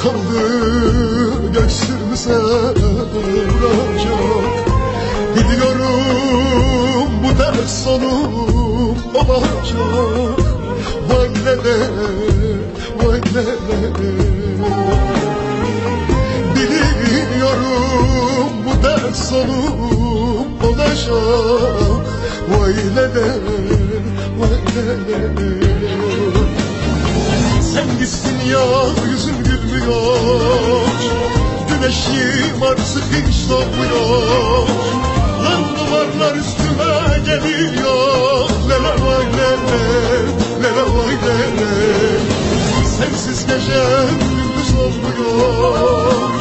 kaldı göğsümüze vuracak. Biliyorum bu dert sonum olacak. Vay lele, vay lele. Biliyorum bu dert sonum olacak. Vay lele, vay lele. Sen gitsin ya yüzüm gülmüyor, güneşim artık hiç doğmuyor. Lan duvarlar üstüme geliyor. Lele vay lele, lele vay lele. Sensiz gecem gündüz olmuyor,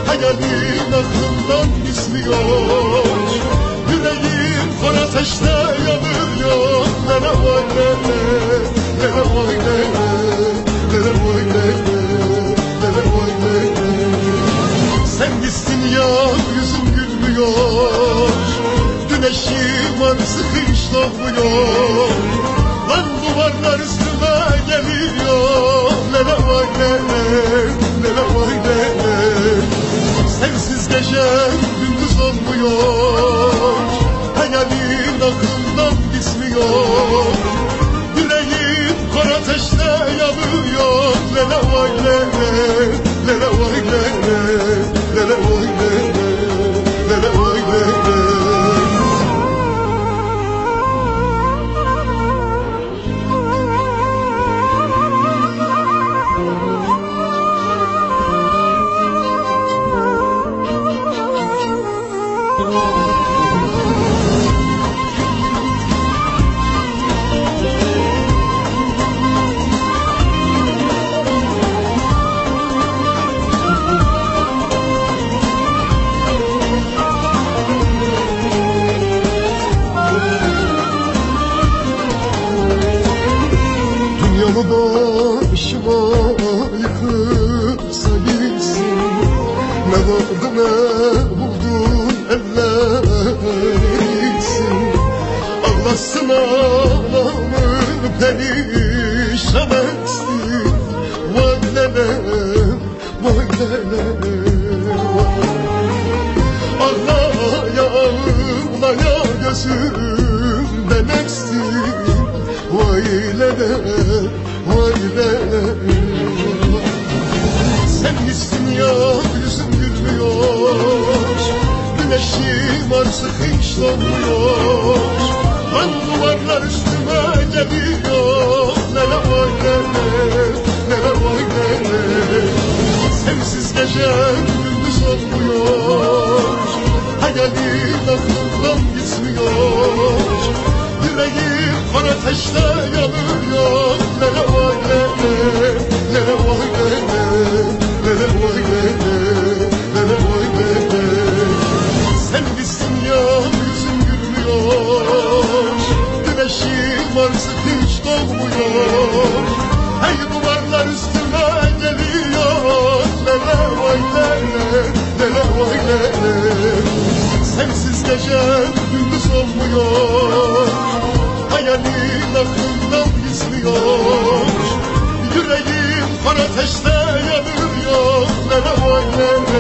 hayalin aklımdan gizliyor. Yüreğim kor ateşte yanıyor. Lele vay lele, lele vay lele. Sen gitsin ya yüzüm gülmüyor, güneşim artık hiç doğmuyor. Lan duvarlar üstüme geliyor. Lele vay lele, lele vay lele. Sensiz gecem gündüz olmuyor, hayalin aklımdan gitmiyor. Yüreğim kor ateşte yanıyor. Lele vay lele, lele vay lele, lele vay lele, lele vay lele. Yolu başıma yıkılsa gitsin, ne vardı ne buldun ellersin. Ağlasın ağlamın perişan etsin. Vay lele, vay lele. Ağlaya ağlaya gözümden eksin. Vay lele, vay lele. Sen gitsin ya yüzüm gülmüyor, güneşim artık hiç doğmuyor. Lan duvarlar üstüme geliyor. Lele vay lele, lele vay lele. Sensiz gecem gündüz olmuyor, hayalin aklımdan gitmiyor. Yüreğim kor ateşte yanıyor. Lele vay lele, lele vay lele, lele vay lele, lele vay lele. Sen gitsin ya yüzüm gülmüyor, güneşim artık hiç doğmuyor. Hey duvarlar üstüme geliyor. Lele vay lele, lele vay lele. Sensiz gecem gündüz olmuyor, hayalin aklımdan gizliyor. Yüreğim kor ateşte yanıyor. Lele vay lele,